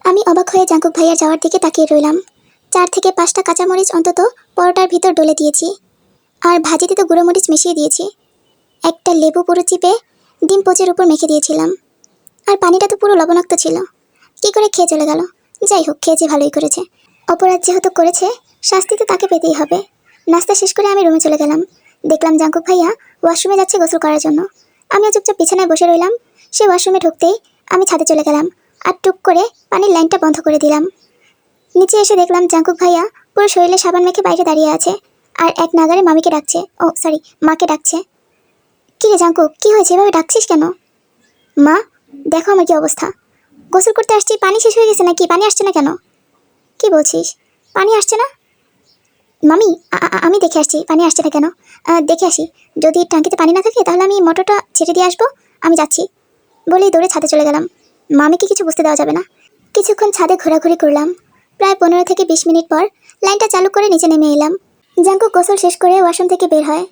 আমি অবাক হয়ে জাঙ্কুক ভাইয়ার যাওয়ার দিকে তাকিয়ে রইলাম। 4 থেকে 5টা কাঁচামরিচ অন্তত পরোটার ভিতর ডলে দিয়েছি, আর ভাজিতে তো গুঁড়ো মরিচ মিশিয়ে দিয়েছি। একটা লেবু পুরো চিপে ডিম পোচের উপর মেখে দিয়েছিলাম, আর পানিটা তো পুরো লবণাক্ত ছিল। কি করে খেয়ে চলে গেল? যাই হোক, খেয়েছে ভালোই করেছে। অপরাধ যেহেতু করেছে, শাস্তি তো তাকে পেতেই হবে। নাস্তা শেষ করে আমি রুমে চলে গেলাম। দেখলাম জাঙ্কুক ভাইয়া ওয়াশরুমে যাচ্ছে গোসল করার জন্য। আমিও চুপচাপ বিছানায় বসে রইলাম। সে ওয়াশরুমে ঢুকতেই আমি ছাদে চলে গেলাম, আর টুক করে পানির লাইনটা বন্ধ করে দিলাম। নিচে এসে দেখলাম জাঙ্কুক ভাইয়া পুরো শরীরে সাবান মেখে বাইরে দাঁড়িয়ে আছে, আর এক নাগারে মামিকে ডাকছে, মাকে ডাকছে। কি রে জাঙ্কুক, কি হয়েছে, এভাবে ডাকছিস কেন? মা, দেখো আমার কি অবস্থা। গোসল করতে আসছি, পানি শেষ হয়ে গেছে নাকি? পানি আসছে না কেন? কি বলছিস, পানি আসছে না? মামি, আমি দেখে আসছি পানি আসছে না কেন। দেখে আসি, যদি ট্যাঙ্কিতে পানি না থাকে তাহলে আমি মোটরটা ছেড়ে দিয়ে আসবো। আমি যাচ্ছি বলেই দৌড়ে ছাদে চলে গেলাম। মামিকে কিছু বুঝতে দেওয়া যাবে না। কিছুক্ষণ ছাদে ঘোরাঘুরি করলাম। প্রায় 15 থেকে 20 মিনিট পর লাইনটা চালু করে নিচে নেমে এলাম। জাঙ্কুক গোসল শেষ করে ওয়াশরুম থেকে বের হয়।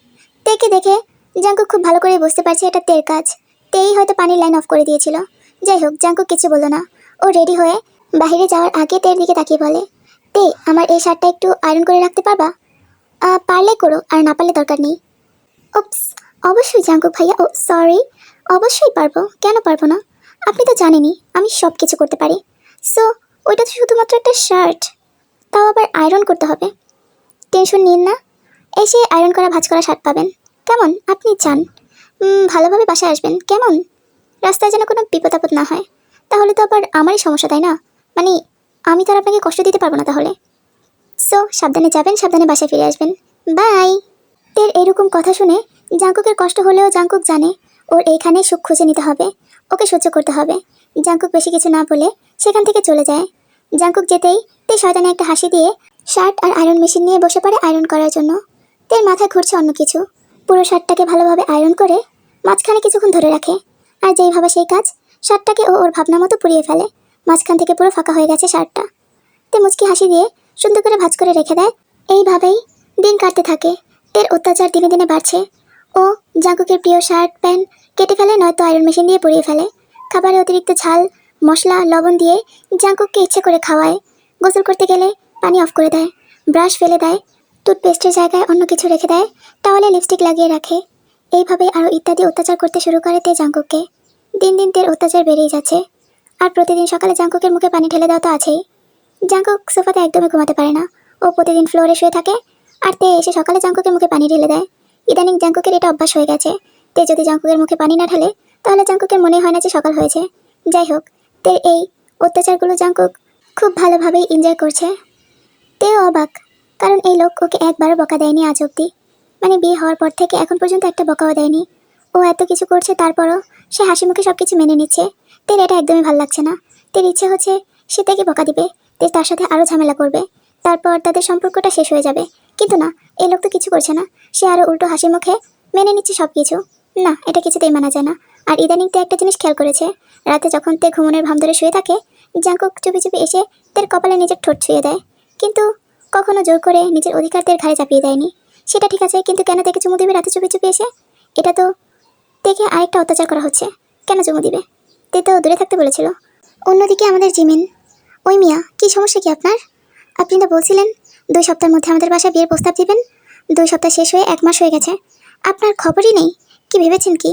তেকে দেখে জাঙ্কুক খুব ভালো করে বুঝতে পারছে এটা তের কাজ। তেই হয়তো পানির লাইন অফ করে দিয়েছিল। যাই হোক, জাঙ্কুক কিছু বলল না। ও রেডি হয়ে বাইরে যাওয়ার আগে তের দিকে তাকিয়ে বলে, তে, আমার এই শার্টটা একটু আয়রন করে রাখতে পারবা? পারলে করো, আর না পারলে দরকার নেই। ওপস, অবশ্যই জাঙ্কুক ভাইয়া, ও সরি, অবশ্যই পারবো, কেন পারবো না? আপনি তো জানেনই আমি সব কিছু করতে পারি। সো ওইটা তো শুধুমাত্র একটা শার্ট, তাও আবার আয়রন করতে হবে। টেনশন নিন না, এসে আয়রন করা ভাঁজ করা শার্ট পাবেন। কেমন, আপনি চান? ভালোভাবে বাসায় আসবেন কেমন? রাস্তায় যেন কোনো বিপদ আপদ না হয়, তাহলে তো আবার আমারই সমস্যা, তাই না? মানে আমি তো আর আপনাকে কষ্ট দিতে পারবো না তাহলে। সো সাবধানে যাবেন, সাবধানে বাসায় ফিরে আসবেন। বাই। তের এরকম কথা শুনে জাঙ্কুকের কষ্ট হলেও জাঙ্কুক জানে ওর এইখানে সুখ খুঁজে নিতে হবে, ওকে সহ্য করতে হবে। জাঙ্কুক বেশি কিছু না বলে সেখান থেকে চলে যায়। জাঙ্কুক যেতেই তে শয়তানে একটা হাসি দিয়ে শার্ট আর আয়রন মেশিন নিয়ে বসে পড়ে আয়রন করার জন্য। তের মাথায় ঘুরছে অন্য কিছু। পুরো শার্টটাকে ভালোভাবে আয়রন করে মাঝখানে কিছুক্ষণ ধরে রাখে, আর যেইভাবে সেই কাজ, শার্টটাকে ও ওর ভাবনা মতো পুড়িয়ে ফেলে। মাঝখান থেকে পুরো ফাঁকা হয়ে গেছে শার্টটা। তে মুচকি হাসি দিয়ে সুন্দর করে ভাঁজ করে রেখে দেয়। এইভাবেই দিন কাটতে থাকে। তের অত্যাচার দিনে দিনে বাড়ছে। ও জাঙ্কুকের প্রিয় শার্ট প্যান্ট কেটে ফেলে, নয়তো আয়রন মেশিন দিয়ে পুড়িয়ে ফেলে। খাবারে অতিরিক্ত ঝাল, মশলা, লবণ দিয়ে জাঙ্কুককে ইচ্ছে করে খাওয়ায়। গোসল করতে গেলে পানি অফ করে দেয়, ব্রাশ ফেলে দেয়, টুথপেস্টের জায়গায় অন্য কিছু রেখে দেয়, টাওয়ালে লিপস্টিক লাগিয়ে রাখে। এইভাবে আরও ইত্যাদি অত্যাচার করতে শুরু করে তে জাঙ্কুককে। দিন দিন তের অত্যাচার বেড়েই যাচ্ছে। আর প্রতিদিন সকালে জাঙ্কুকের মুখে পানি ঢেলে দেওয়া তো আছেই। জাঙ্কুক সোফাতে একদমই ঘুমাতে পারে না। ও প্রতিদিন ফ্লোরে শুয়ে থাকে, আর তে এসে সকালে জাঙ্কুকের মুখে পানি ঢেলে দেয়। ইদানিং জাঙ্কুকের এটা অভ্যাস হয়ে গেছে। তে যদি জাঙ্কুকের মুখে পানি না ঢালে তাহলে জাঙ্কুকের মনে হয় না যে সকাল হয়েছে। যাই হোক, তের এই অত্যাচারগুলো জাঙ্কুক খুব ভালোভাবেই এনজয় করছে। তেও অবাক, কারণ এই লোক ওকে একবারও বকা দেয়নি আজ অব্দি। মানে বিয়ে হওয়ার পর থেকে এখন পর্যন্ত একটা বকাও দেয়নি। ও এত কিছু করছে, তারপরও সে হাসি মুখে সব কিছু মেনে নিচ্ছে। তের এটা একদমই ভালো লাগছে না। তের ইচ্ছে হচ্ছে সে তাকে বকা দিবে, তে তার সাথে আরও ঝামেলা করবে, তারপর তাদের সম্পর্কটা শেষ হয়ে যাবে। কিন্তু না, এই লোক তো কিছু করছে না। সে আরও উল্টো হাসি মুখে মেনে নিচ্ছে সব কিছু। না, এটা কিছুতেই মানা যায় না। আর ইদানিং তে একটা জিনিস খেয়াল করেছে, রাতে যখন তে ঘুমনের ভাম ধরে শুয়ে থাকে, জাঙ্কুক চুপি চুপি এসে তের কপালে নিজের ঠোঁট ছুঁয়ে দেয়। কিন্তু কখনো জোর করে নিজের অধিকার তের ঘাড়ে চাপিয়ে দেয়নি। সেটা ঠিক আছে, কিন্তু কেন তাকে চুমু দিবে রাতে চুপি চুপি এসে? এটা তো দেখে আরেকটা অত্যাচার করা হচ্ছে। কেন চুমু দিবে? তে তো দূরে থাকতে বলেছিল। অন্যদিকে আমাদের জিমিন, ওই মিয়া, কী সমস্যা কি আপনার? আপনি তো বলছিলেন 2 সপ্তাহের মধ্যে আমাদের বাসায় বিয়ের প্রস্তাব দিবেন। 2 সপ্তাহ শেষ হয়ে 1 মাস হয়ে গেছে, আপনার খবরই নেই। কি ভেবেছেন কি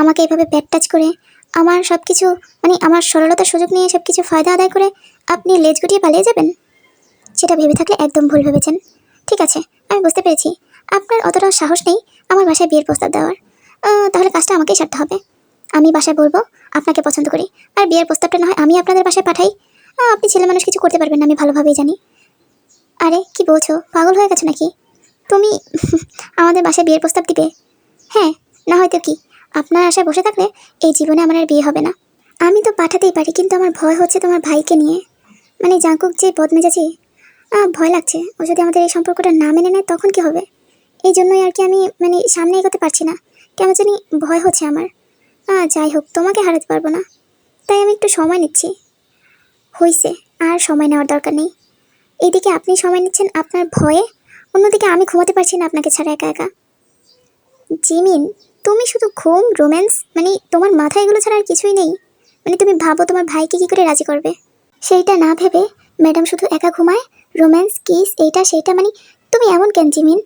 আমাকে এভাবে ব্যাড টাচ করে, আমার সব কিছু, মানে আমার সরলতার সুযোগ নিয়ে সব কিছু ফায়দা আদায় করে আপনি লেজ গুটিয়ে পালিয়ে যাবেন? সেটা ভেবে থাকলে একদম ভুল ভেবেছেন। ঠিক আছে, আমি বুঝতে পেরেছি আপনার অতটাও সাহস নেই আমার বাসায় বিয়ের প্রস্তাব দেওয়ার। তাহলে কাজটা আমাকেই সারতে হবে। আমি বাসায় বলবো আপনাকে পছন্দ করি, আর বিয়ের প্রস্তাবটা না হয় আমি আপনাদের বাসায় পাঠাই। আপনি ছেলে মানুষ কিছু করতে পারবেন না, আমি ভালোভাবেই জানি। আরে কি বলছো, পাগল হয়ে গেছো নাকি তুমি? আমাদের বাসায় বিয়ের প্রস্তাব দিবে? হ্যাঁ, না হয়তো কি? আপনার আশায় বসে থাকলে এই জীবনে আমার আর বিয়ে হবে না। আমি তো পাঠাতেই পারি, কিন্তু আমার ভয় হচ্ছে তোমার ভাইকে নিয়ে। মানে জাঙ্কুক যে বদমেজাজি, ভয় লাগছে ও যদি আমাদের এই সম্পর্কটা না মেনে নেয় তখন কি হবে। এই জন্যই আর কি আমি মানে সামনে এগোতে পারছি না, কেমন জানি ভয় হচ্ছে আমার। যাই হোক, তোমাকে হারাতে পারবো না, তাই আমি একটু সময় নিচ্ছি। হইছে, আর সময় নেওয়ার দরকার নেই। এইদিকে আপনি সময় নিচ্ছেন আপনার ভয়ে, অন্যদিকে আমি ঘুমাতে পারছি না আপনাকে ছাড়া একা একা। জিমিন, তুমি শুধু ঘুম, রোম্যান্স, মানে তোমার মাথায় এগুলো ছাড়া আর কিছুই নেই। মানে তুমি ভাবো তোমার ভাইকে কি করে রাজি করবে? সেইটা না ভেবে ম্যাডাম শুধু একা ঘুমায়, রোম্যান্স কিস এইটা সেইটা, মানে তুমি এমন কেন জিমিন?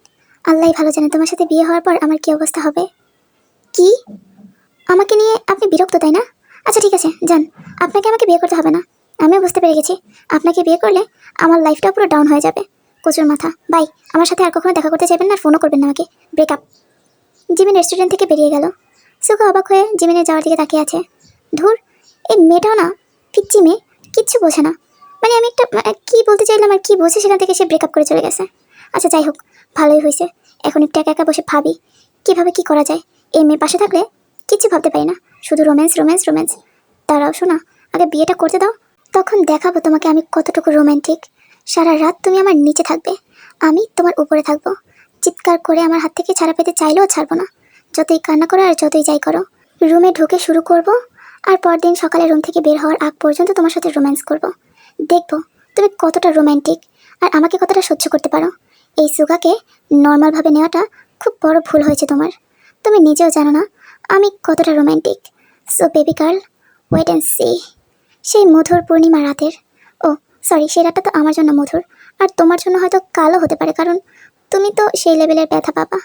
আল্লাহ ভালো জানে তোমার সাথে বিয়ে হওয়ার পর আমার কি অবস্থা হবে। কি? আমাকে নিয়ে আপনি বিরক্ত, তাই না? আচ্ছা ঠিক আছে, যান, আপনাকে আমাকে বিয়ে করতে হবে না। আমিও বুঝতে পেরে গেছি আপনাকে বিয়ে করলে আমার লাইফটা পুরো ডাউন হয়ে যাবে। কচুর মাথা, বাই। আমার সাথে আর কখনো দেখা করতে চাইবেন না, আর ফোনও করবেন না আমাকে। ব্রেকআপ। জিমিন রেস্টুরেন্ট থেকে বেরিয়ে গেল। সুগা অবাক হয়ে জিমিনের যাওয়ার দিকে তাকিয়ে আছে। ধুর, এই মেয়েটাও না পিচ্চি মেয়ে, কিচ্ছু বোঝে না। মানে আমি একটা কি বলতে চাইলাম আর কি বোঝে, সেখান থেকে সে ব্রেকআপ করে চলে গেছে। আচ্ছা যাই হোক, ভালোই হয়েছে। এখন একটু একা একা বসে ভাবি কিভাবে কি করা যায়। এই মেয়ে পাশে থাকলে কিচ্ছু ভাবতে পারি না, শুধু রোম্যান্স রোম্যান্স রোম্যান্স। দাঁড়াও শোনা, আগে বিয়েটা করতে দাও, তখন দেখাবো তোমাকে আমি কতটুকু রোম্যান্টিক। সারা রাত তুমি আমার নিচে থাকবে, আমি তোমার উপরে থাকবো। চিৎকার করে আমার হাত থেকে ছাড়া পেতে চাইলেও ছাড়বো না। যতই কান্না করো আর যতই যাই করো, রুমে ঢুকে শুরু করব, আর পরদিন সকালে রুম থেকে বের হওয়ার আগ পর্যন্ত তোমার সাথে রোম্যান্স করব। দেখবো তুমি কতটা রোম্যান্টিক আর আমাকে কতটা সহ্য করতে পারো। এই সুগাকে নর্মালভাবে নেওয়াটা খুব বড় ভুল হয়েছে তোমার। তুমি নিজেও জানো না আমি কতটা romantic. So baby girl, wait and see. সেই মধুর পূর্ণিমা রাতের, ও সরি, সেই রাতটা তো আমার জন্য মধুর, আর তোমার জন্য হয়তো কালো হতে পারে, কারণ তুমি তো সেই লেভেলের ব্যথা পাবা।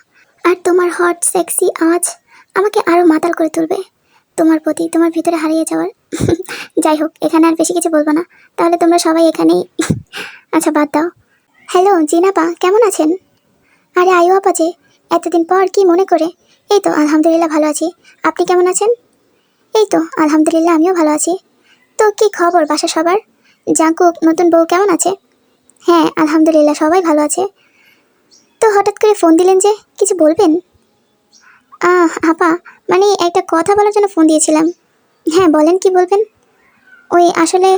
আর তোমার হট সেক্সি আওয়াজ আমাকে আরও মাতাল করে তুলবে তোমার প্রতি, তোমার ভিতরে হারিয়ে যাওয়ার। যাই হোক, এখানে আর বেশি কিছু বলবো না, তাহলে তোমরা সবাই এখানেই। আচ্ছা বাদ দাও। হ্যালো জিনাপা, কেমন আছেন? আরে আয়ু আপা যে, এতদিন পর কি মনে করে? এই তো আলহামদুলিল্লাহ ভালো আছি, আপনি কেমন আছেন? এই তো আলহামদুলিল্লাহ আমিও ভালো আছি। তো কি খবর বাসা সবার? জাঙ্কুক নতুন বউ কেমন আছে? হ্যাঁ আলহামদুলিল্লাহ সবাই ভালো আছে। তো হঠাৎ করে ফোন দিলেন যে, কিছু বলবেন? আপা, মানে একটা কথা বলার জন্য ফোন দিয়েছিলাম। হ্যাঁ বলেন, কি বলবেন? ওই আসলে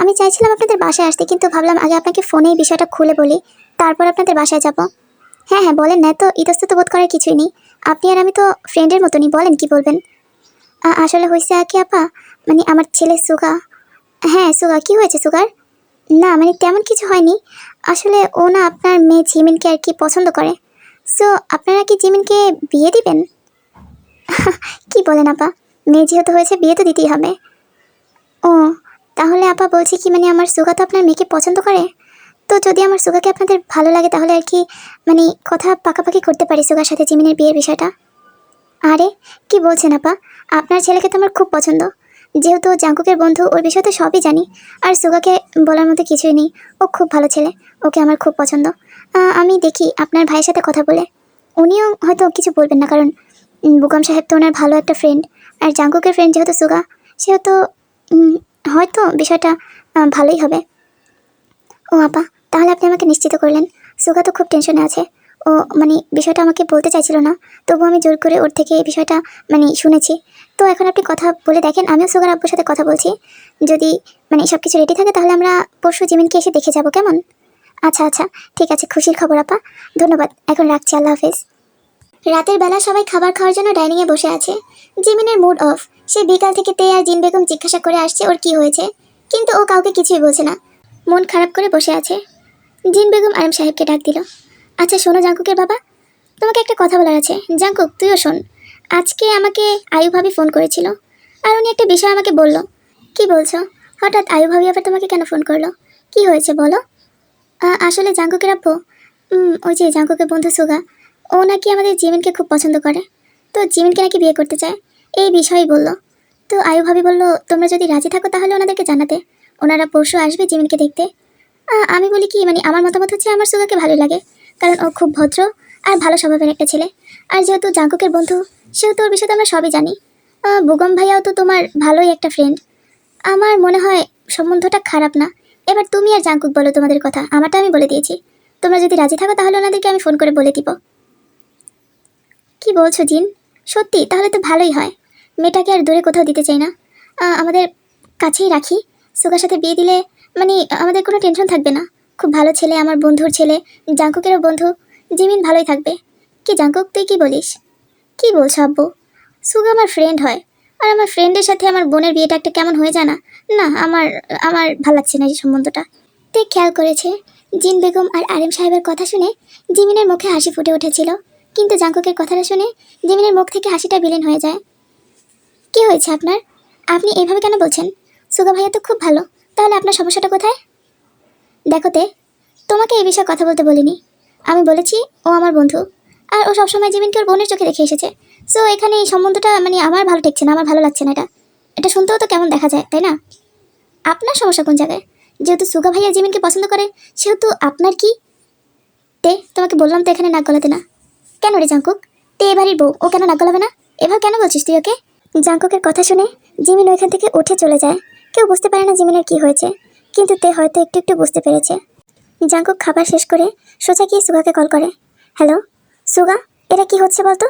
আমি চাইছিলাম আপনাদের বাসায় আসতে, কিন্তু ভাবলাম আগে আপনাকে ফোনে এই বিষয়টা খুলে বলি, তারপর আপনাদের বাসায় যাব। হ্যাঁ হ্যাঁ বলেন, না তো ইতস্তত বোধ করার কিছুই নেই, আপনি আর আমি তো ফ্রেন্ডের মতনই, বলেন কি বলবেন। আসলে হয়েছে কি আপা, মানে আমার ছেলে সুগা। হ্যাঁ সুগা, কি হয়েছে সুগার? না মানে তেমন কিছু হয়নি, আসলে ও না আপনার মেয়ে জিমিনকে আর কি পছন্দ করে। সো আপনারা কি জিমিনকে বিয়ে দিবেন? কি বলেন আপা, মেয়ে যেহেতু হয়েছে বিয়ে তো দিতেই হবে। ও, তাহলে আপা বলছি কি, মানে আমার সুগা তো আপনার মেয়েকে পছন্দ করে, তো যদি আমার সুগাকে আপনাদের ভালো লাগে তাহলে আর কি, মানে কথা পাকাপাকি করতে পারি সুগার সাথে জিমিনের বিয়ের বিষয়টা। আরে কি বলছেন আপা, আপনার ছেলেকে তো আমার খুব পছন্দ, যেহেতু ও জাঙ্কুকের বন্ধু, ওর বিষয়ে তো সবই জানি। আর সুগাকে বলার মতো কিছুই নেই, ও খুব ভালো ছেলে, ওকে আমার খুব পছন্দ। আমি দেখি আপনার ভাইয়ের সাথে কথা বলে, উনিও হয়তো কিছু বলবেন না, কারণ বুকাম সাহেব তো ওনার ভালো একটা ফ্রেন্ড, আর জাঙ্কুকের ফ্রেন্ড যেহেতু সুগা, সেহেতু হয়তো বিষয়টা ভালোই হবে। ও আপা, তাহলে আপনি আমাকে নিশ্চিত করলেন। সুগা তো খুব টেনশনে আছে, ও মানে বিষয়টা আমাকে বলতে চাইছিল না, তবু আমি জোর করে ওর থেকে এই বিষয়টা মানে শুনেছি। তো এখন আপনি কথা বলে দেখেন, আমিও সুগার আব্বুর সাথে কথা বলছি, যদি মানে সব কিছু রেডি থাকে তাহলে আমরা পরশু জিমিনকে এসে দেখে যাব, কেমন? আচ্ছা আচ্ছা ঠিক আছে, খুশির খবর আপা, ধন্যবাদ, এখন রাখছি, আল্লাহ হাফেজ। রাতের বেলা সবাই খাবার খাওয়ার জন্য ডাইনিংয়ে বসে আছে। জিমিনের মুড অফ, সে বিকাল থেকে তে আর জিন বেগম জিজ্ঞাসা করে আসছে ওর কি হয়েছে, কিন্তু ও কাউকে কিছুই বলছে না, মন খারাপ করে বসে আছে। জিন বেগম আরাম সাহেবকে ডাক দিল। আচ্ছা শোনো জাঙ্কুকের বাবা, তোমাকে একটা কথা বলার আছে। জাঙ্কুক তুইও শোন, আজকে আমাকে আয়ু ভাবি ফোন করেছিল, আর উনি একটা বিষয় আমাকে বলল। কি বলছো? হঠাৎ আয়ু ভাবি আবার তোমাকে কেন ফোন করলো? কি হয়েছে বলো। আসলে জাঙ্কুকের আব্বু, ওই যে জাঙ্কুকের বন্ধু সুগা, ও নাকি আমাদের জিমিনকে খুব পছন্দ করে, তো জিমিনকে নাকি বিয়ে করতে চায়, এই বিষয়ই বললো। তো আয়ু ভাবি বললো তোমরা যদি রাজি থাকো তাহলে ওনাদেরকে জানাতে, ওনারা পরশু আসবে জিমিনকে দেখতে। আমি বলি কি, মানে আমার মতামত হচ্ছে আমার সুগাকে ভালো লাগে, কারণ ও খুব ভদ্র আর ভালো স্বভাবের একটা ছেলে, আর যেহেতু জাঙ্কুকের বন্ধু সেহেতু ওর বিষয়ে আমরা সবই জানি। বুগম ভাইয়াও তো তোমার ভালোই একটা ফ্রেন্ড, আমার মনে হয় সম্বন্ধটা খারাপ না। এবার তুমি আর জাঙ্কুক বলো তোমাদের কথা, আমারটা আমি বলে দিয়েছি, তোমরা যদি রাজি থাকো তাহলে ওনাদেরকে আমি ফোন করে বলে দিব। কি বলছো জিন? সত্যি? তাহলে তো ভালোই হয়, মেয়েটাকে আর দূরে কোথাও দিতে চাই না, আমাদের কাছেই রাখি। সুগার সাথে বিয়ে দিলে মানে আমাদের কোনো টেনশন থাকবে না, খুব ভালো ছেলে, আমার বন্ধুর ছেলে, জাঙ্কুকেরও বন্ধু, জিমিন ভালোই থাকবে। কি জাঙ্কুক তুই কি বলিস? কি বলছো আব্বু? সুগা আমার ফ্রেন্ড হয়, আর আমার ফ্রেন্ডের সাথে আমার বোনের বিয়েটা একটা কেমন হয়ে যায় না, না আমার আমার ভালো লাগছে না এই সম্বন্ধটা। তে খেয়াল করেছে জিন বেগম আর আরেম সাহেবের কথা শুনে জিমিনের মুখে হাসি ফুটে উঠেছিল, কিন্তু জাঙ্কুকের কথাটা শুনে জিমিনের মুখ থেকে হাসিটা বিলীন হয়ে যায়। কি হয়েছে আপনার? আপনি এইভাবে কেন বলছেন? সুগা ভাইয়া তো খুব ভালো, তাহলে আপনার সমস্যাটা কোথায়? দেখো তে, তোমাকে এই বিষয়ে কথা বলতে বলিনি। আমি বলেছি ও আমার বন্ধু, আর ও সবসময় জিমিনকে ওর বোনের চোখে দেখে এসেছে। সো এখানে এই সম্বন্ধটা মানে আমার ভালো ঠেকছে না, আমার ভালো লাগছে না। এটা এটা শুনতেও তো কেমন দেখা যায়, তাই না? আপনার সমস্যা কোন জায়গায়? যেহেতু সুগা ভাইয়া জিমিনকে পছন্দ করে, সেহেতু আপনার কি? তে, তোমাকে বললাম তো এখানে নাক গলাতে না। কেন রে জাঙ্কুক? তে এ বাড়ির বউ, ও কেন নাক গলাবে না? এভাবে কেন বলছিস তুই ওকে? জাঙ্কুকের কথা শুনে জিমিন ওইখান থেকে উঠে চলে যায়। কেউ বুঝতে পারে না জিমিনের কি হয়েছে, কিন্তু তে হয়তো একটু একটু বুঝতে পেরেছে। জাঙ্কুক খাবার শেষ করে সোজা গিয়ে সুগাকে কল করে। হ্যালো সুগা, এটা কি হচ্ছে বলতো?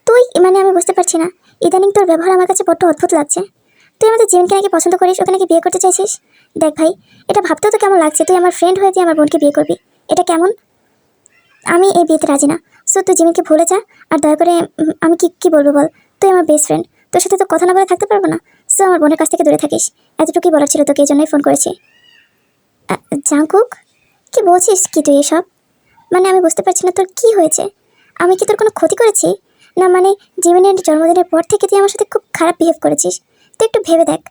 তুই মানে আমি বুঝতে পারছি না, ইদানিং তোর ব্যবহার আমার কাছে বড্ড অদ্ভুত লাগছে। তুই আমাদের জিমিনকে নাকি পছন্দ করিস, ওকে নাকি বিয়ে করতে চাইছিস। দেখ ভাই, এটা ভাবতেও তো কেমন লাগছে, তুই আমার ফ্রেন্ড হয়ে তুই আমার বোনকে বিয়ে করবি। এটা কেমন? আমি এই বিয়েতে রাজি না। সো তুই জিমিনকে ভুলে যা। আর দয়া করে আমি কি কি বলবো বল, তুই আমার বেস্ট ফ্রেন্ড, তোর সাথে তো কথা না বলে থাকতে পারবো না। সো আমার বোনের কাছ থেকে দূরে থাকিস, এতটুকুই বলার ছিল তোকে, এই জন্যই ফোন করেছি। জাঙ্কুক, কি বলছিস কি তুই এসব? মানে আমি বুঝতে পারছি না তোর কি হয়েছে। আমি কি তোর কোনো ক্ষতি করেছি? না মানে জিমিনের জন্মদিনের পর থেকে তুই আমার সাথে খুব খারাপ বিহেভ করেছিস। তুই একটু ভেবে দেখ,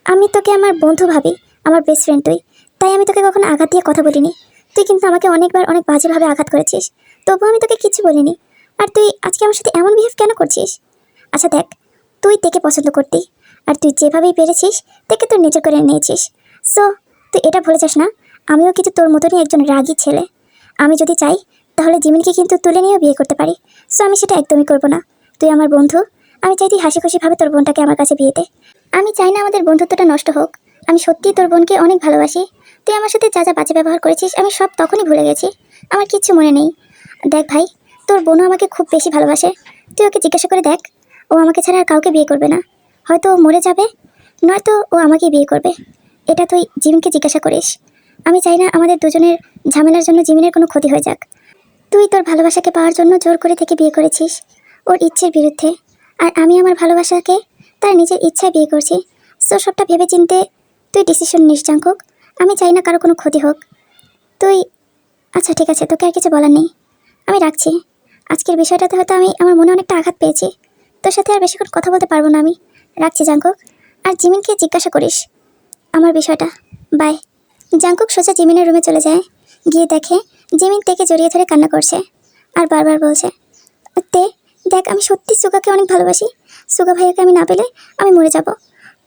আমি তোকে আমার বন্ধু ভাবি, আমার বেস্ট ফ্রেন্ড তুই, তাই আমি তোকে কখনো আঘাত দিয়ে কথা বলিনি। তুই কিন্তু আমাকে অনেকবার অনেক বাজেভাবে আঘাত করেছিস, তবুও আমি তোকে কিছু বলিনি। আর তুই আজকে আমার সাথে এমন বিহেভ কেন করছিস? আচ্ছা দেখ, তুই তেকে পছন্দ করতি, আর তুই যেভাবেই পেরেছিস তেকে তোর নিজে করে নিয়েছিস। সো তুই এটা ভুলে যাস না, আমিও কিন্তু তোর মতনই একজন রাগী ছেলে। আমি যদি চাই তাহলে জিমিনকে কিন্তু তুলে নিয়েও বিয়ে করতে পারি। সো আমি সেটা একদমই করবো না। তুই আমার বন্ধু, আমি চাই তুই হাসি খুশিভাবে তোর বোনটাকে আমার কাছে বিয়ে দে। আমি চাই না আমাদের বন্ধুত্বটা নষ্ট হোক। আমি সত্যিই তোর বোনকে অনেক ভালোবাসি। তুই আমার সাথে যা যা বাজে ব্যবহার করেছিস আমি সব তখনই ভুলে গেছি, আমার কিচ্ছু মনে নেই। দেখ ভাই, তোর বোনও আমাকে খুব বেশি ভালোবাসে। তুই ওকে জিজ্ঞাসা করে দেখ, ও আমাকে ছাড়া আর কাউকে বিয়ে করবে না। হয়তো ও মরে যাবে, নয়তো ও আমাকেই বিয়ে করবে। এটা তুই জিমিনকে জিজ্ঞাসা করিস। আমি চাই না আমাদের দুজনের ঝামেলার জন্য জিমিনের কোনো ক্ষতি হয়ে যাক। তুই তোর ভালোবাসাকে পাওয়ার জন্য জোর করে থেকে বিয়ে করেছিস ওর ইচ্ছের বিরুদ্ধে, আর আমি আমার ভালোবাসাকে তার নিজের ইচ্ছায় বিয়ে করছি। সো সবটা ভেবে চিনতে তুই ডিসিশন নিস জাঙ্কুক। আমি চাই না কারো কোনো ক্ষতি হোক। তুই আচ্ছা ঠিক আছে, তোকে আর কিছু বলার নেই, আমি রাখছি। আজকের বিষয়টাতে হয়তো আমি আমার মনে অনেকটা আঘাত পেয়েছি, তোর সাথে আর বেশিক্ষণ কথা বলতে পারবো না আমি। রাখছি জাঙ্কুক, আর জিমিনকে জিজ্ঞাসা করিস আমার বিষয়টা। বাই। জাঙ্কুক সোজা জিমিনের রুমে চলে যায়। গিয়ে দেখে জিমিন তেকে জড়িয়ে ধরে কান্না করছে, আর বারবার বলছে, তে দেখ, আমি সত্যি সুগাকে অনেক ভালোবাসি। সুগা ভাইয়াকে আমি না পেলে আমি মরে যাব।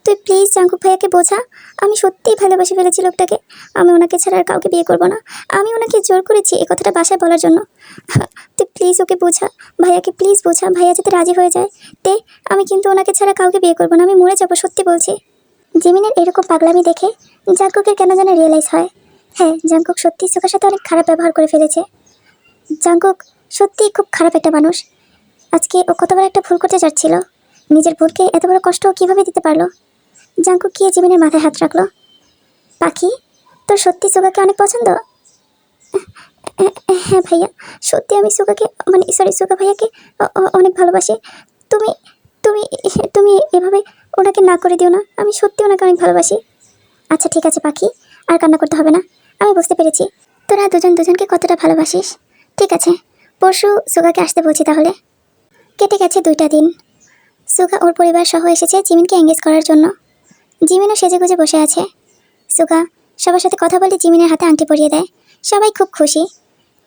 তুই প্লিজ জাঙ্কুক ভাইয়াকে বোঝা, আমি সত্যিই ভালোবাসি ফেলেছি লোকটাকে। আমি ওনাকে ছাড়া আর কাউকে বিয়ে করবো না। আমি ওনাকে জোর করেছি এই কথাটা বাসায় বলার জন্য। তুই প্লিজ ওকে বোঝা, ভাইয়াকে প্লিজ বোঝা, ভাইয়া যাতে রাজি হয়ে যায়। তে আমি কিন্তু ওনাকে ছাড়া কাউকে বিয়ে করবো না, আমি মরে যাবো, সত্যি বলছি। জিমিনের এরকম পাগলামি দেখে জাঙ্কুকের কেন যেন রিয়েলাইজ হয়, হ্যাঁ জাঙ্কুক সত্যি সুগার সাথে অনেক খারাপ ব্যবহার করে ফেলেছে। জাঙ্কুক সত্যিই খুব খারাপ একটা মানুষ। আজকে ও কত বড় একটা ভুল করতে যাচ্ছিল, নিজের ভুলকে এত বড় কষ্ট ও কীভাবে দিতে পারলো। জাঙ্কুক গিয়ে জিমিনের মাথায় হাত রাখলো। পাখি, তোর সত্যি সুগাকে অনেক পছন্দ? হ্যাঁ ভাইয়া, সত্যি আমি সুগাকে মানে সরি সুগা ভাইয়াকে অনেক ভালোবাসি। তুমি তুমি তুমি এভাবে ওনাকে না করে দিও না, আমি সত্যি ওনাকে অনেক ভালোবাসি। আচ্ছা ঠিক আছে পাখি, আর কান্না করতে হবে না, আমি বুঝতে পেরেছি তোরা দুজন দুজনকে কতটা ভালোবাসিস। ঠিক আছে, পরশু সুগাকে আসতে বলছি তাহলে। কেটে গেছে 2টা দিন। সুগা ওর পরিবার সহ এসেছে জিমিনকে এঙ্গেজ করার জন্য। জিমিনও সেজেগুজে বসে আছে। সুগা সবার সাথে কথা বলে জিমিনের হাতে আংটি পরিয়ে দেয়। সবাই খুব খুশি।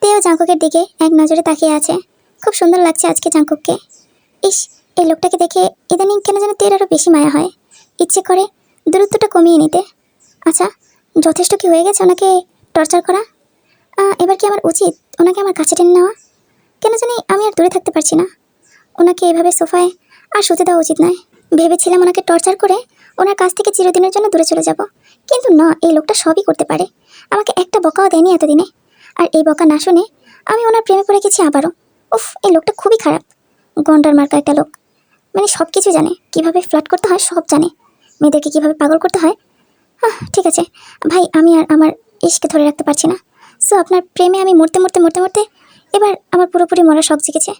তেও জাঙ্কুকের দিকে এক নজরে তাকিয়ে আছে। খুব সুন্দর লাগছে আজকে জাঙ্কুককে। ইস, এই লোকটাকে দেখে ইদানিং কেন যেন তের আরও বেশি মায়া হয়। ইচ্ছে করে দূরত্বটা কমিয়ে নিতে। আচ্ছা, যথেষ্ট কি হয়ে গেছে ওনাকে টর্চার করা? এবার কি আমার উচিত ওনাকে আমার কাছে টেনে নেওয়া? কেন জানি আমি আর দূরে থাকতে পারছি না। ওনাকে এভাবে সোফায় আর শুতে দেওয়া উচিত নয়। ভেবেছিলাম ওনাকে টর্চার করে ওনার কাছ থেকে চিরদিনের জন্য দূরে চলে যাব, কিন্তু না, এই লোকটা সবই করতে পারে। আমাকে একটা বকাও দেয়নি এতদিনে, আর এই বকা না শুনে আমি ওনার প্রেমে পড়ে গেছি আবারও। উফ, এই লোকটা খুবই খারাপ, গন্ডার মার্কা একটা লোক। মানে সব কিছু জানে, কীভাবে ফ্লার্ট করতে হয় সব জানে, মেয়েদেরকে কীভাবে পাগল করতে হয়। ঠিক আছে ভাই, আমি আর আমার ইশকে ধরে রাখতে পারছি না। সো আপনার প্রেমে আমি মরতে মরতে মরতে মরতে এবার আমার পুরোপুরি মরার শখ জেগেছে।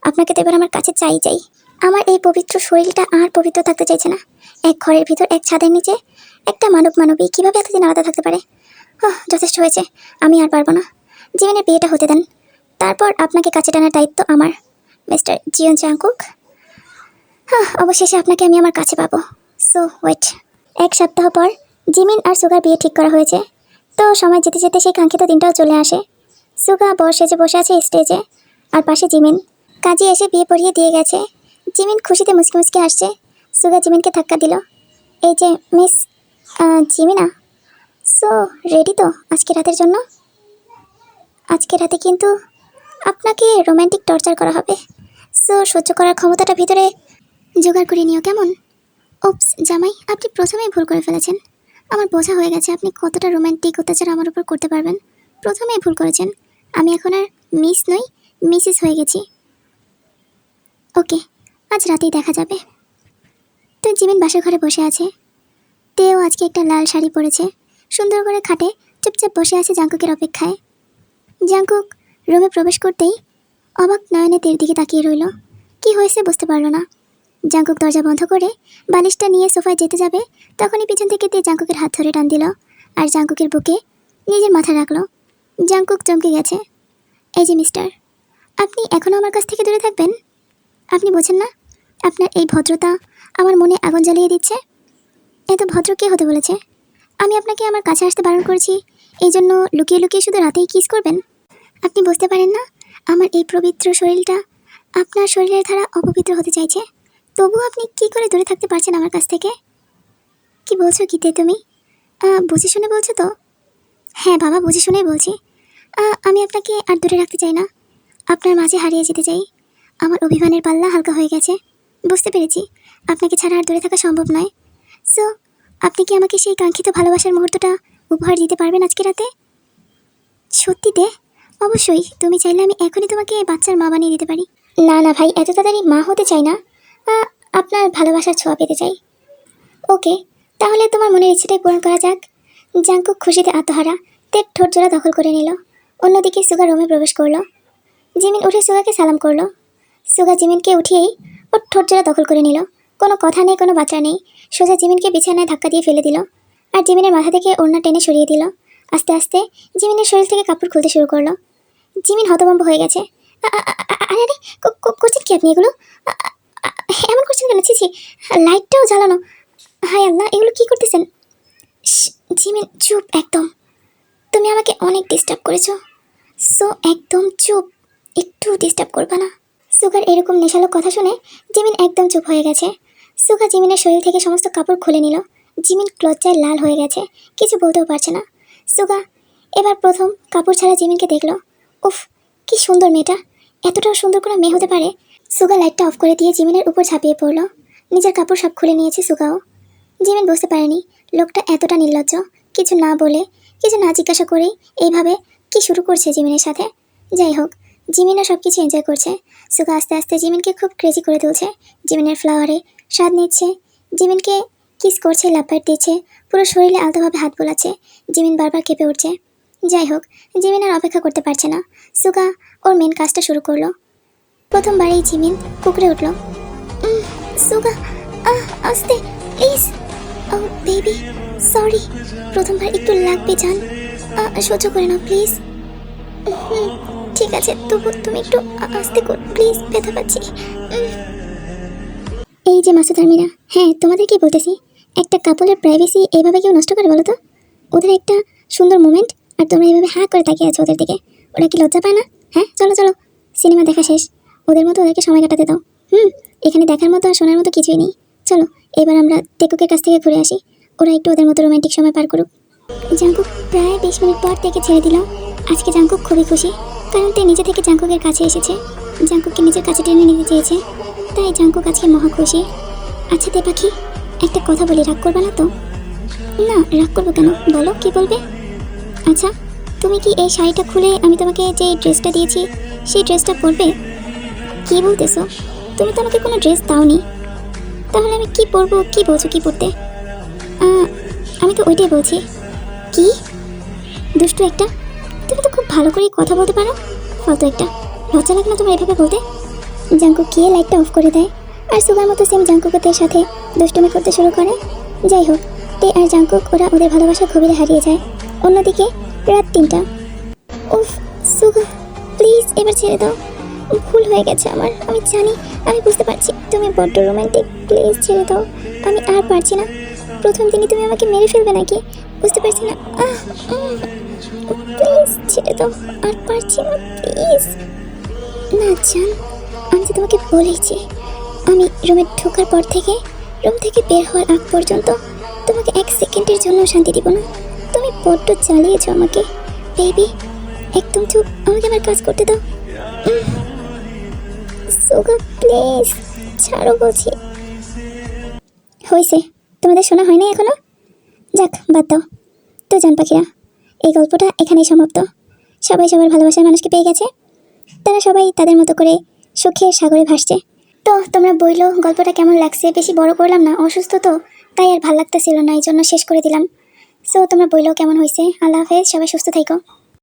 আপনাকে তো এবার আমার কাছে চাই। আমার এই পবিত্র শরীরটা আর পবিত্র থাকতে চাইছে না। এক ঘরের ভিতর এক ছাদের নিচে একটা মানবী কীভাবে এতদিন আলাদা থাকতে পারে। যথেষ্ট হয়েছে, আমি আর পারবো না। জীবনের বিয়েটা হতে দেন, তারপর আপনাকে কাছে টানার দায়িত্ব আমার, মিস্টার জিয়ন জাঙ্কুক। অবশেষে আপনাকে আমি আমার কাছে পাবো। So wait. 1 সপ্তাহ পর জিমিন আর সুগার বিয়ে ঠিক করা হয়েছে। তো সময় যেতে যেতে সেই কাঙ্ক্ষিত দিনটাও চলে আসে। সুগা বর সেজে বসে আছে স্টেজে, আর পাশে জিমিন। কাজী এসে বিয়ে পড়িয়ে দিয়ে গেছে। জিমিন খুশিতে মুচকি মুচকি আসছে। সুগা জিমিনকে ধাক্কা দিল। এই যে মিস জিমিনা, সো রেডি তো আজকে রাতের জন্য? আজকে রাতে কিন্তু আপনাকে রোমান্টিক টর্চার করা হবে, সো সহ্য করার ক্ষমতাটা ভিতরে জোগাড় করে নিও, কেমন? ওপস জামাই, আপনি প্রথমেই ভুল করে ফেলেছেন। আমার বোঝা হয়ে গেছে আপনি কতটা রোমান্টিক অত্যাচার আমার উপর করতে পারবেন। প্রথমেই ভুল করেছেন। আমি এখন আর মিস নই, মিসেস হয়ে গেছি। ওকে, আজ রাতেই দেখা যাবে। তো জিমিন বাসা ঘরে বসে আছে। তেও আজকে একটা লাল শাড়ি পরেছে, সুন্দর করে খাটে চুপচাপ বসে আছে জাঙ্কুকের অপেক্ষায়। জাঙ্কুক রুমে প্রবেশ করতেই অবাক নয়নে তের দিকে তাকিয়ে রইল। কি হয়েছে বুঝতে পারল না। জাঙ্কুক দরজা বন্ধ করে বালিশটা নিয়ে সোফায় যেতে যাবে, তখনই পিছন থেকে তে জাঙ্কুকের হাত ধরে টান দিল আর জাঙ্কুকের বুকে নিজের মাথা রাখলো। জাঙ্কুক চমকে গেছে। এই যে মিস্টার, আপনি এখনও আমার কাছ থেকে দূরে থাকবেন? আপনি বোঝেন না আপনার এই ভদ্রতা আমার মনে আগুন জ্বালিয়ে দিচ্ছে? এত ভদ্র কে হতে বলেছে? আমি আপনাকে আমার কাছে আসতে বারণ করেছি, এই জন্য লুকিয়ে লুকিয়ে শুধু রাতেই কিস করবেন? আপনি বুঝতে পারেন না আমার এই পবিত্র শরীরটা আপনার শরীরের ধারা অপবিত্র হতে চাইছে, তবুও আপনি কি করে দূরে থাকতে পারছেন আমার কাছ থেকে? কি বলছো গীতে তুমি? বুঝে শুনে বলছো তো? হ্যাঁ বাবা, বুঝে শুনেই বলছি। আমি আপনাকে আর দূরে রাখতে চাই না, আপনার মাঝে হারিয়ে যেতে চাই। আমার অভিমানের পাল্লা হালকা হয়ে গেছে। বুঝতে পেরেছি আপনাকে ছাড়া আর দূরে থাকা সম্ভব নয়। সো আপনি কি আমাকে সেই কাঙ্ক্ষিত ভালোবাসার মুহূর্তটা উপহার দিতে পারবেন আজকে রাতে? সত্যিতে? অবশ্যই, তুমি চাইলে আমি এখনই তোমাকে বাচ্চার মা বানিয়ে দিতে পারি। না না ভাই, এত তাড়াতাড়ি মা হতে চাই না, আপনার ভালোবাসার ছোঁয়া পেতে চাই। ওকে, তাহলে তোমার মনের ইচ্ছেটাই পূরণ করা যাক। জাঙ্কুক খুশিতে আত্মহারা, তের ঠোঁট জোড়া দখল করে নিল। অন্যদিকে সুগা রুমে প্রবেশ করলো। জিমিন উঠে সুগাকে সালাম করলো। সুগা জিমিনকে উঠিয়েই ওর ঠোঁট জোড়া দখল করে নিল। কোনো কথা নেই, কোনো বাচ্চা নেই, সোজা জিমিনকে বিছানায় ধাক্কা দিয়ে ফেলে দিল আর জিমিনের মাথা থেকে ওড়না টেনে সরিয়ে দিল। আস্তে আস্তে জিমিনের শরীর থেকে কাপড় খুলতে শুরু করলো। জিমিন হতভম্ব হয়ে গেছে। আরে আরে, করছেন কি আপনি এগুলো? এমন করছেন কেন? ছি, লাইটটাও জ্বালানো। হায় আল্লাহ, এগুলো কি করতেছেন? জিমিন চুপ একদম। তুমি আমাকে অনেক ডিস্টার্ব করেছো, সো একদম চুপ, একটু ডিস্টার্ব করবে না। সুগার এরকম নেশালো কথা শুনে জিমিন একদম চুপ হয়ে গেছে। সুগা জিমিনের শরীর থেকে সমস্ত কাপড় খুলে নিল। জিমিন লজ্জায় লাল হয়ে গেছে, কিছু বলতেও পারছে না। সুগা এবার প্রথম কাপড় ছাড়া জিমিনকে দেখলো। উফ, কি সুন্দর মেয়েটা, এতটাও সুন্দর কোনো মেয়ে হতে পারে? সুগা লাইটটা অফ করে দিয়ে জিমিনের উপর ঝাঁপিয়ে পড়লো। নিজের কাপড় সব খুলে নিয়েছে সুগাও। জিমিন বুঝতে পারেনি লোকটা এতটা নির্লজ্জ, কিছু না বলে, কিছু না জিজ্ঞাসা করেই এইভাবে কি শুরু করছে জিমিনের সাথে। যাই হোক, জিমিনও সব কিছু এনজয় করছে। সুগা আস্তে আস্তে জিমিনকে খুব ক্রেজি করে তুলছে। জিমিনের ফ্লাওয়ারে স্বাদ নিচ্ছে, জিমিনকে কিস করছে, লাফাইট দিচ্ছে, পুরো শরীরে আলতোভাবে হাত বোলাচ্ছে। জিমিন বারবার কেঁপে উঠছে। যাই হোক, জিমিন আর অপেক্ষা করতে পারছে না। সুগা ওর মেন কাজটা শুরু করলো। প্রথমবারেই জিমিন কুকড়ে উঠল। সুগা আস্তে প্লিজ। ও বেবি, সরি, প্রথমবার একটু লাগবে জান, সহ্য করে নাও প্লিজ। ঠিক আছে, তবু তুমি একটু আস্তে কর প্লিজ, ব্যথা পাচ্ছি। এই যে মাসুদ আর মীরা, হ্যাঁ তোমাদেরকে বলতেছি, একটা কাপলের প্রাইভেসি এইভাবে কেউ নষ্ট করে বলো তো? ওদের একটা সুন্দর মোমেন্ট আর তোমরা এইভাবে হ্যাঁ করে তাকিয়ে আছো ওদের দিকে। ওরা কি লজ্জা পায় না? হ্যাঁ চলো চলো, সিনেমা দেখা শেষ, ওদের মতো ওদেরকে সময় কাটাতে দাও। এখানে দেখার মতো আর শোনার মতো কিছুই নেই। চলো এবার আমরা টেকুকের কাছ থেকে ঘুরে আসি, ওরা একটু ওদের মতো রোমান্টিক সময় পার করুক। জাঙ্কুক প্রায় 20 মিনিট পর থেকে ছেড়ে দিল। আজকে জাঙ্কুক খুবই খুশি, কারণ তে নিজে থেকে জাঙ্কুকের কাছে এসেছে, জাঙ্কুককে নিজের কাছে টেনে নিতে চেয়েছে, তাই জাঙ্কুক আজকে মহা খুশি। আচ্ছা তে পাখি, একটা কথা বলি, রাগ করবে না তো? না, রাগ করবো কেন, বলো কি বলবে। আচ্ছা, তুমি কি এই শাড়িটা খুলে আমি তোমাকে যে ড্রেসটা দিয়েছি সেই ড্রেসটা পরবে? কি বলতেছো? তুমি তো আমাকে কোনো ড্রেস দাওনি, তাহলে আমি কি পরবো? কি বলছো কি পরতে? আমি তো ওইটাই বলছি। কি দুষ্টু একটা, তুমি তো খুব ভালো করে কথা বলতে পারো, ফালতু একটা, লজ্জা লাগে না তোমার এভাবে বলতে? জাঙ্কুক গিয়ে লাইটটা অফ করে দেয় আর সুগার মতো সেম জাঙ্কুকের সাথে দুষ্টুমি করতে শুরু করে। যাই হোক, তে আর জাঙ্কুক ওরা ওদের ভালোবাসা গভীরে হারিয়ে যায়। অন্যদিকে রাত 3টা। উফ সুগা, প্লিজ এবার ছেড়ে দাও, ভুল হয়ে গেছে আমার, আমি জানি, আমি বুঝতে পারছি তুমি বড্ড রোমান্টিক, প্লিজ ছেড়ে দাও, আমি আর পারছি না। প্রথম দিনই তুমি আমাকে মেরে ফেলবে নাকি? বুঝতে পারছি না। প্লিজ ছেড়ে দাও, আর পারছি না, প্লিজ। না জান, আমি তো তোমাকে বলেইছি, আমি রুমে ঢোকার পর থেকে রুম থেকে বের হওয়ার আগ পর্যন্ত তোমাকে এক সেকেন্ডের জন্য শান্তি দিব না। তুমি বড্ড জ্বালিয়েছ আমাকে বেবি। একদম চুপ, আমাকে আমার কাজ করতে দাও। সুগা প্লিজ ছাড়ো বলছি। হয়েছে, তোমাদের শোনা হয় না এখনো? যাক, বাদ দাও। তো জান পাখিরা, এই গল্পটা এখানেই সমাপ্ত। সবাই সবার ভালোবাসার মানুষকে পেয়ে গেছে। তারা সবাই তাদের মতো করে সুখের সাগরে ভাসছে। তো তোমরা বইলো গল্পটা কেমন লাগছে? বেশি বড় করলাম না, অসুস্থ তো, তাই আর ভাল লাগতেছিল না, এই জন্য শেষ করে দিলাম। সো তোমরা বইলো কেমন হয়েছে। আল্লাহ হাফেজ, সবাই সুস্থ থাকো।